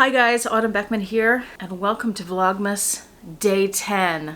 Hi guys, Autumn Beckman here, and welcome to Vlogmas Day 10.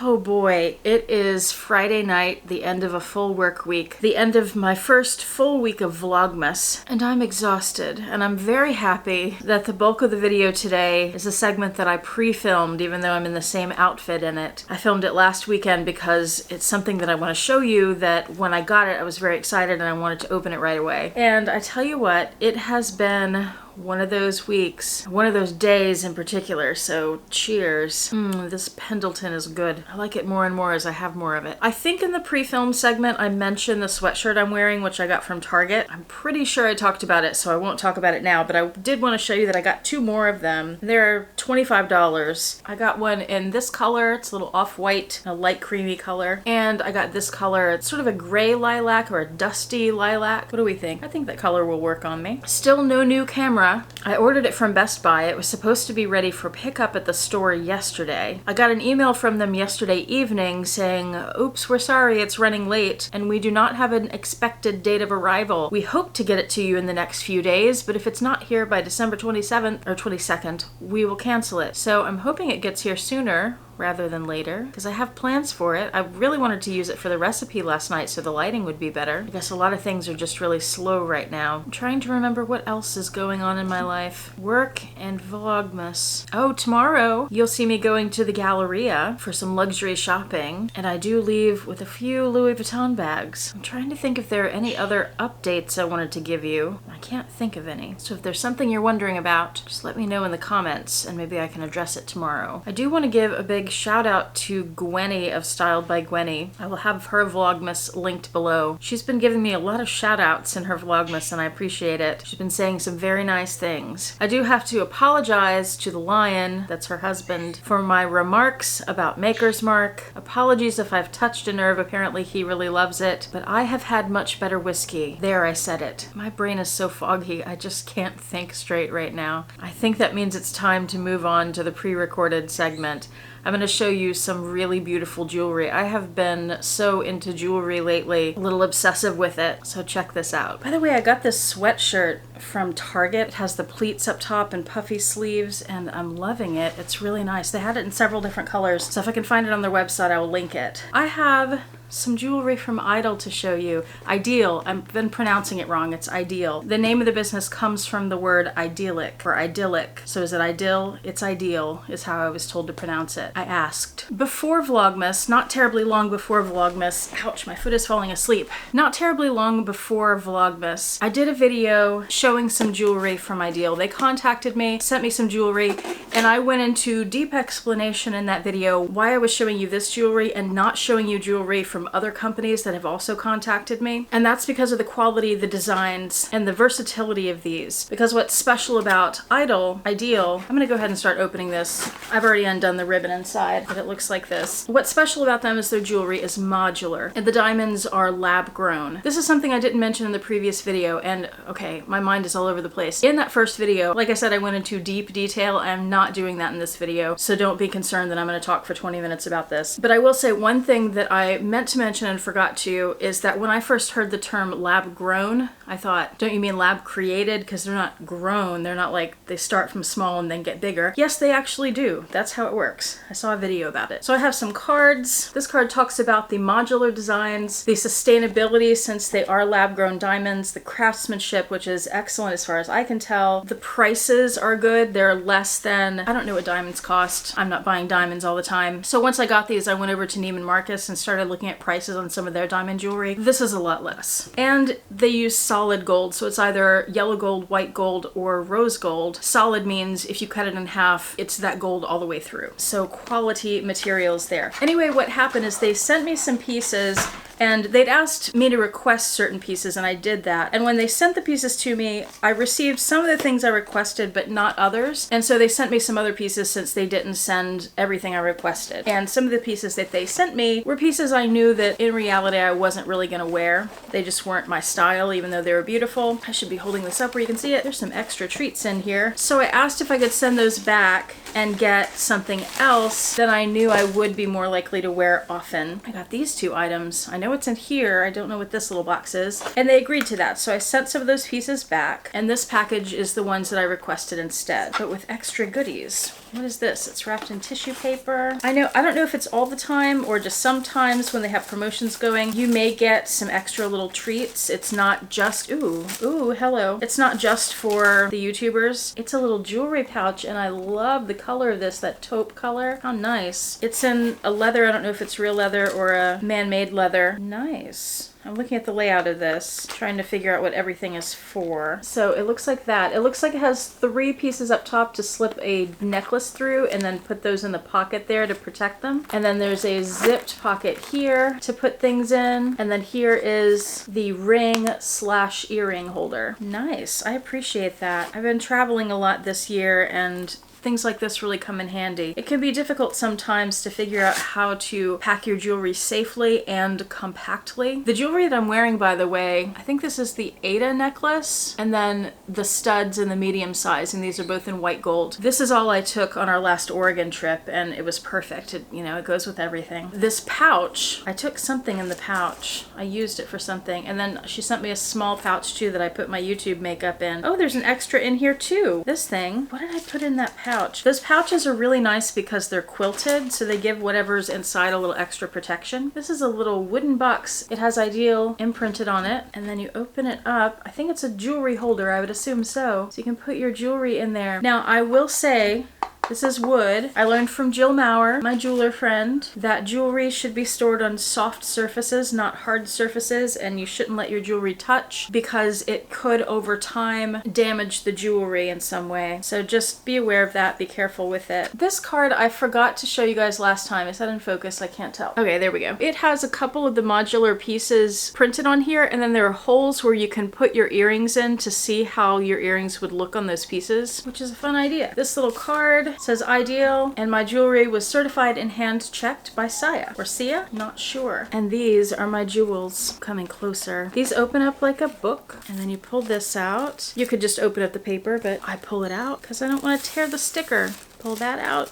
Oh boy, it is Friday night, the end of a full work week, the end of my first full week of Vlogmas, and I'm exhausted, and I'm very happy that the bulk of the video today is a segment that I pre-filmed, even though I'm in the same outfit in it. I filmed it last weekend because it's something that I want to show you that when I got it, I was very excited and I wanted to open it right away. And I tell you what, it has been one of those weeks, one of those days in particular, so cheers. This Pendleton is good. I like it more and more as I have more of it. I think in the pre-film segment I mentioned the sweatshirt I'm wearing, which I got from Target. I'm pretty sure I talked about it, so I won't talk about it now, but I did want to show you that I got two more of them. They're $25. I got one in this color, it's a little off-white, a light creamy color, and I got this color, it's sort of a gray lilac or a dusty lilac. What do we think? I think that color will work on me. Still no new camera. I ordered it from Best Buy. It was supposed to be ready for pickup at the store yesterday. I got an email from them yesterday evening saying, oops, we're sorry, it's running late, and we do not have an expected date of arrival. We hope to get it to you in the next few days, but if it's not here by December 27th or 22nd, we will cancel it. So I'm hoping it gets here sooner rather than later, because I have plans for it. I really wanted to use it for the recipe last night so the lighting would be better. I guess a lot of things are just really slow right now. I'm trying to remember what else is going on in my life. Work and Vlogmas. Oh, tomorrow you'll see me going to the Galleria for some luxury shopping, and I do leave with a few Louis Vuitton bags. I'm trying to think if there are any other updates I wanted to give you. I can't think of any. So if there's something you're wondering about, just let me know in the comments and maybe I can address it tomorrow. I do want to give a big shout out to Gwenny of Styled by Gwenny. I will have her Vlogmas linked below. She's been giving me a lot of shout outs in her Vlogmas and I appreciate it. She's been saying some very nice things. I do have to apologize to the lion, that's her husband, for my remarks about Maker's Mark. Apologies if I've touched a nerve, apparently he really loves it, but I have had much better whiskey. There, I said it. My brain is so foggy, I just can't think straight right now. I think that means it's time to move on to the pre-recorded segment. I'm going to show you some really beautiful jewelry. I have been so into jewelry lately, a little obsessive with it, so check this out. By the way, I got this sweatshirt from Target. It has the pleats up top and puffy sleeves, and I'm loving it. It's really nice. They had it in several different colors, so if I can find it on their website, I will link it. I have some jewelry from Idol to show you. Ideal. I've been pronouncing it wrong. It's Ideal. The name of the business comes from the word idyllic or idyllic. So is it ideal? It's Ideal is how I was told to pronounce it. I asked. Before Vlogmas, not terribly long before Vlogmas, ouch, my foot is falling asleep. Not terribly long before Vlogmas, I did a video showing some jewelry from Ideal. They contacted me, sent me some jewelry, and I went into deep explanation in that video why I was showing you this jewelry and not showing you jewelry from other companies that have also contacted me. And that's because of the quality, the designs, and the versatility of these. Because what's special about Ideal, I'm gonna go ahead and start opening this. I've already undone the ribbon inside, but it looks like this. What's special about them is their jewelry is modular, and the diamonds are lab grown. This is something I didn't mention in the previous video, and okay, my mind is all over the place. In that first video, like I said, I went into deep detail. I'm not doing that in this video, so don't be concerned that I'm gonna talk for 20 minutes about this. But I will say one thing that I meant to mention and forgot to is that when I first heard the term lab grown, I thought, don't you mean lab created? Because they're not grown. They're not like they start from small and then get bigger. Yes, they actually do. That's how it works. I saw a video about it. So I have some cards. This card talks about the modular designs, the sustainability since they are lab grown diamonds, the craftsmanship, which is excellent as far as I can tell. The prices are good. They're less than, I don't know what diamonds cost. I'm not buying diamonds all the time. So once I got these, I went over to Neiman Marcus and started looking at prices on some of their diamond jewelry. This is a lot less. And they use solid gold, so it's either yellow gold, white gold, or rose gold. Solid means if you cut it in half, it's that gold all the way through. So quality materials there. Anyway, what happened is they sent me some pieces and they'd asked me to request certain pieces and I did that. And when they sent the pieces to me, I received some of the things I requested but not others. And so they sent me some other pieces since they didn't send everything I requested. And some of the pieces that they sent me were pieces I knew that in reality I wasn't really gonna wear. They just weren't my style even though they were beautiful. I should be holding this up where you can see it. There's some extra treats in here. So I asked if I could send those back and get something else that I knew I would be more likely to wear often. I got these two items. I know it's in here. I don't know what this little box is. And they agreed to that. So I sent some of those pieces back. And this package is the ones that I requested instead, but with extra goodies. What is this? It's wrapped in tissue paper. I don't know if it's all the time or just sometimes when they have promotions going, you may get some extra little treats. It's not just, ooh, hello. It's not just for the YouTubers. It's a little jewelry pouch and I love the color of this, that taupe color. How nice. It's in a leather. I don't know if it's real leather or a man-made leather. Nice. I'm looking at the layout of this, trying to figure out what everything is for. So it looks like that. It looks like it has 3 pieces up top to slip a necklace through and then put those in the pocket there to protect them. And then there's a zipped pocket here to put things in. And then here is the ring/earring holder. Nice. I appreciate that. I've been traveling a lot this year and things like this really come in handy. It can be difficult sometimes to figure out how to pack your jewelry safely and compactly. The jewelry that I'm wearing, by the way, I think this is the Ada necklace, and then the studs in the medium size, and these are both in white gold. This is all I took on our last Oregon trip, and it was perfect. It, it goes with everything. This pouch, I took something in the pouch. I used it for something, and then she sent me a small pouch too that I put my YouTube makeup in. Oh, there's an extra in here too. This thing, what did I put in that pouch? Those pouches are really nice because they're quilted, so they give whatever's inside a little extra protection. This is a little wooden box. It has Ideal imprinted on it, and then you open it up. I think it's a jewelry holder, I would assume so. So you can put your jewelry in there. Now, I will say, this is wood. I learned from Jill Maurer, my jeweler friend, that jewelry should be stored on soft surfaces, not hard surfaces, and you shouldn't let your jewelry touch because it could over time damage the jewelry in some way. So just be aware of that, be careful with it. This card I forgot to show you guys last time. Is that in focus? I can't tell. Okay, there we go. It has a couple of the modular pieces printed on here, and then there are holes where you can put your earrings in to see how your earrings would look on those pieces, which is a fun idea. This little card says Ideal, and my jewelry was certified and hand checked by Sia or Sia, not sure. And these are my jewels. Coming closer. These open up like a book, and then you pull this out. You could just open up the paper, but I pull it out because I don't want to tear the sticker. Pull that out.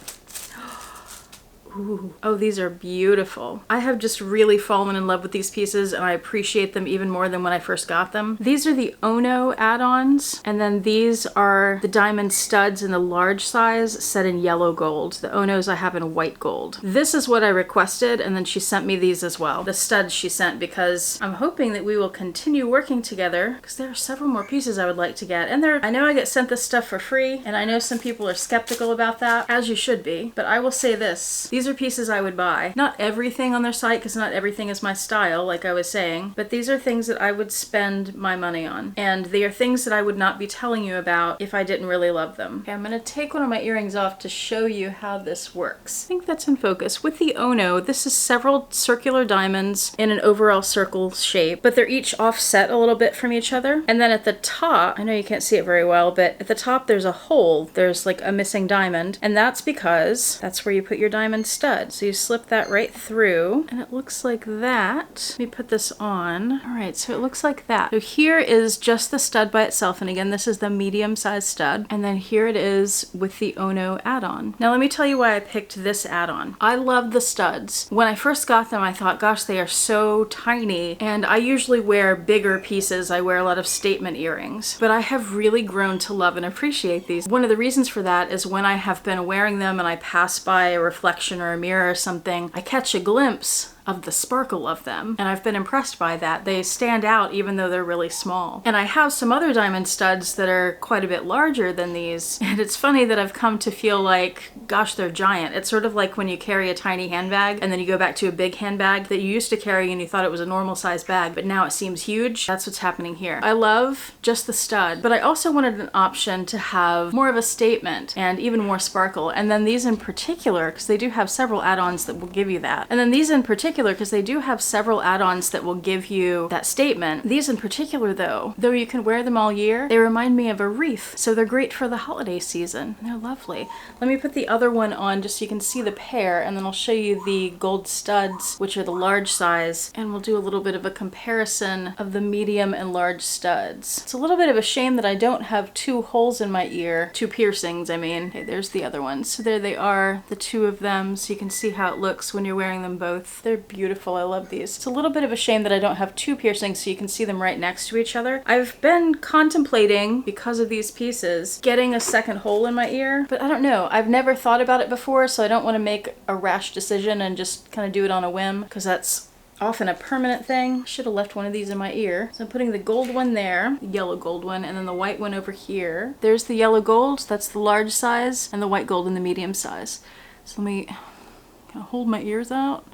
Ooh. Oh, these are beautiful. I have just really fallen in love with these pieces and I appreciate them even more than when I first got them. These are the Ono add-ons, and then these are the diamond studs in the large size set in yellow gold. The Onos I have in white gold. This is what I requested, and then she sent me these as well. The studs she sent, because I'm hoping that we will continue working together because there are several more pieces I would like to get. And I know I get sent this stuff for free, and I know some people are skeptical about that, as you should be, but I will say this. These are pieces I would buy. Not everything on their site, because not everything is my style, like I was saying, but these are things that I would spend my money on. And they are things that I would not be telling you about if I didn't really love them. Okay, I'm gonna take one of my earrings off to show you how this works. I think that's in focus. With the Ono, this is several circular diamonds in an overall circle shape, but they're each offset a little bit from each other. And then at the top, I know you can't see it very well, but at the top there's a hole. There's like a missing diamond, and that's because that's where you put your diamond stud. So you slip that right through, and it looks like that. Let me put this on. All right, so it looks like that. So here is just the stud by itself, and again, this is the medium-sized stud, and then here it is with the Ono add-on. Now let me tell you why I picked this add-on. I love the studs. When I first got them, I thought, gosh, they are so tiny, and I usually wear bigger pieces. I wear a lot of statement earrings, but I have really grown to love and appreciate these. One of the reasons for that is when I have been wearing them and I pass by a reflection or a mirror or something, I catch a glimpse of the sparkle of them, and I've been impressed by that. They stand out even though they're really small. And I have some other diamond studs that are quite a bit larger than these, and it's funny that I've come to feel like, gosh, they're giant. It's sort of like when you carry a tiny handbag and then you go back to a big handbag that you used to carry and you thought it was a normal size bag, but now it seems huge. That's what's happening here. I love just the stud, but I also wanted an option to have more of a statement and even more sparkle. And then these in particular, because they do have several add-ons that will give you that. And then these in particular, because they do have several add-ons that will give you that statement. These in particular though you can wear them all year, they remind me of a wreath. So they're great for the holiday season. They're lovely. Let me put the other one on just so you can see the pair, and then I'll show you the gold studs, which are the large size, and we'll do a little bit of a comparison of the medium and large studs. It's a little bit of a shame that I don't have two holes in my ear, two piercings, I mean. Okay, there's the other ones. So there they are, the two of them, so you can see how it looks when you're wearing them both. They're beautiful. I love these. It's a little bit of a shame that I don't have two piercings so you can see them right next to each other. I've been contemplating, because of these pieces, getting a second hole in my ear, but I don't know. I've never thought about it before, so I don't want to make a rash decision and just kind of do it on a whim, because that's often a permanent thing. Should have left one of these in my ear. So I'm putting the gold one there, the yellow gold one, and then the white one over here. There's the yellow gold, that's the large size, and the white gold in the medium size. So let me kind of hold my ears out.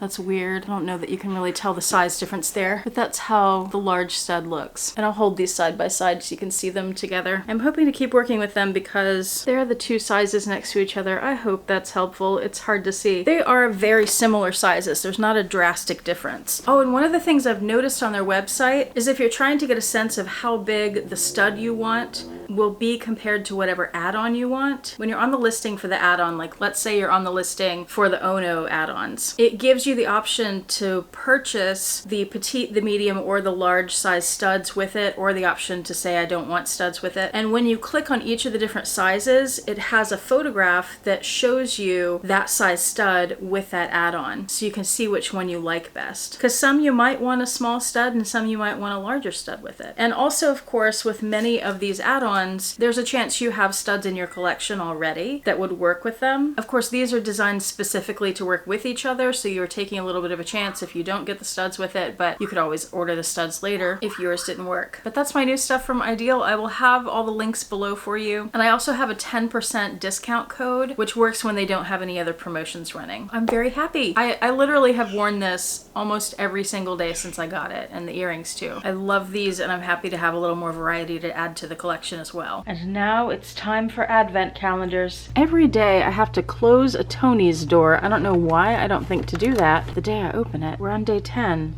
That's weird. I don't know that you can really tell the size difference there, but that's how the large stud looks. And I'll hold these side by side so you can see them together. I'm hoping to keep working with them because they're the two sizes next to each other. I hope that's helpful. It's hard to see. They are very similar sizes. There's not a drastic difference. Oh, and one of the things I've noticed on their website is if you're trying to get a sense of how big the stud you want will be compared to whatever add-on you want. When you're on the listing for the add-on, like let's say you're on the listing for the Ono add-ons, it gives you the option to purchase the petite, the medium, or the large size studs with it, or the option to say I don't want studs with it. And when you click on each of the different sizes, it has a photograph that shows you that size stud with that add-on, so you can see which one you like best. Because some you might want a small stud and some you might want a larger stud with it. And also, of course, with many of these add-ons, there's a chance you have studs in your collection already that would work with them. Of course, these are designed specifically to work with each other, so you're taking a little bit of a chance if you don't get the studs with it, but you could always order the studs later if yours didn't work. But that's my new stuff from Ideal. I will have all the links below for you. And I also have a 10% discount code, which works when they don't have any other promotions running. I'm very happy. I literally have worn this almost every single day since I got it, and the earrings too. I love these, and I'm happy to have a little more variety to add to the collection as well. And now it's time for advent calendars. Every day I have to close a Tony's door. I don't know why I don't think to do that the day I open it. We're on day 10.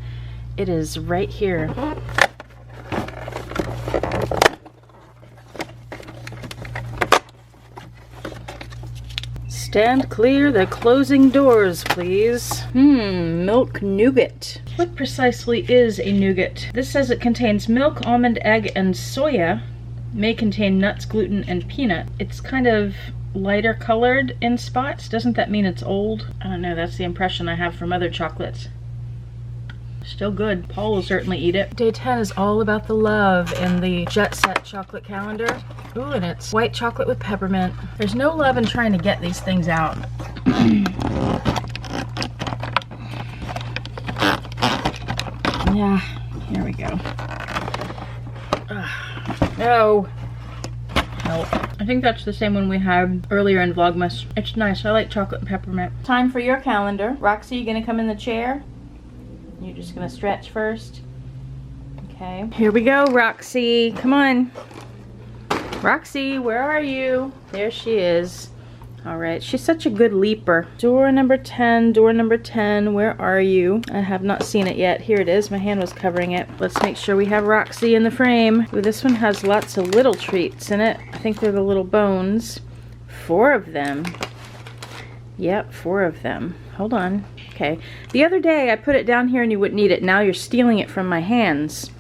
It is right here. Stand clear, the closing doors, please. Milk nougat. What precisely is a nougat? This says it contains milk, almond, egg, and soya. May contain nuts, gluten, and peanut. It's kind of lighter colored in spots. Doesn't that mean it's old? I don't know, that's the impression I have from other chocolates. Still good. Paul will certainly eat it. Day 10 is all about the love in the Jet Set chocolate calendar. Ooh, and it's white chocolate with peppermint. There's no love in trying to get these things out. Yeah, here we go. No. Nope. I think that's the same one we had earlier in Vlogmas. It's nice. I like chocolate and peppermint. Time for your calendar. Roxy, you gonna come in the chair? You're just gonna stretch first? Okay. Here we go, Roxy. Come on. Roxy, where are you? There she is. All right, she's such a good leaper. Door number 10, door number 10, where are you? I have not seen it yet. Here it is, my hand was covering it. Let's make sure we have Roxy in the frame. Ooh, this one has lots of little treats in it. I think they're the little bones. 4 of them. Yep, 4 of them. Hold on. Okay. The other day I put it down here and you wouldn't eat it. Now you're stealing it from my hands.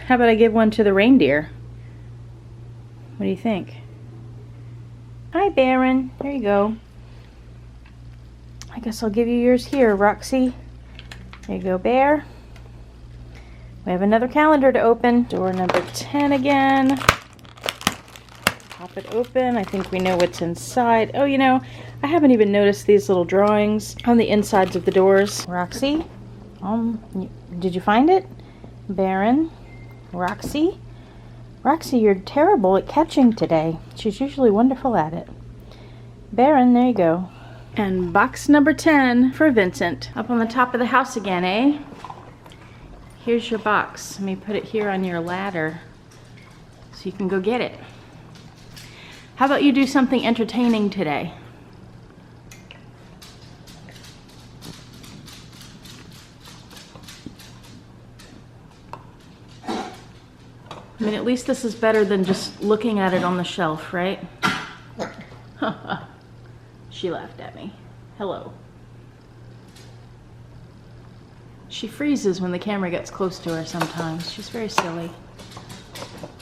How about I give one to the reindeer? What do you think? Hi, Baron. There you go. I guess I'll give you yours here, Roxy. There you go, Bear. We have another calendar to open. Door number 10 again. Pop it open. I think we know what's inside. Oh, you know, I haven't even noticed these little drawings on the insides of the doors. Roxy? Did you find it? Baron? Roxy? Roxy, you're terrible at catching today. She's usually wonderful at it. Baron, there you go. And box number 10 for Vincent. Up on the top of the house again, eh? Here's your box. Let me put it here on your ladder so you can go get it. How about you do something entertaining today? I mean, at least this is better than just looking at it on the shelf, right? She laughed at me. Hello. She freezes when the camera gets close to her sometimes. She's very silly.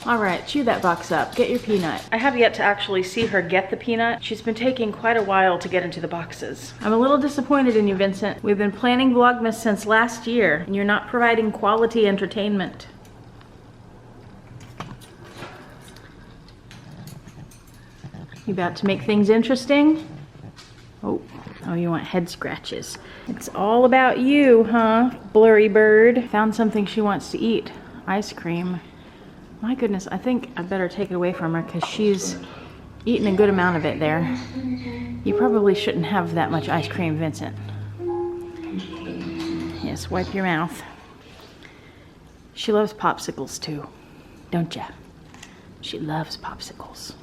All right, chew that box up. Get your peanut. I have yet to actually see her get the peanut. She's been taking quite a while to get into the boxes. I'm a little disappointed in you, Vincent. We've been planning Vlogmas since last year, and you're not providing quality entertainment. You about to make things interesting? Oh, you want head scratches. It's all about you, huh, blurry bird? Found something she wants to eat. Ice cream. My goodness, I think I better take it away from her because she's eaten a good amount of it there. You probably shouldn't have that much ice cream, Vincent. Yes, wipe your mouth. She loves popsicles too, don't ya? She loves popsicles.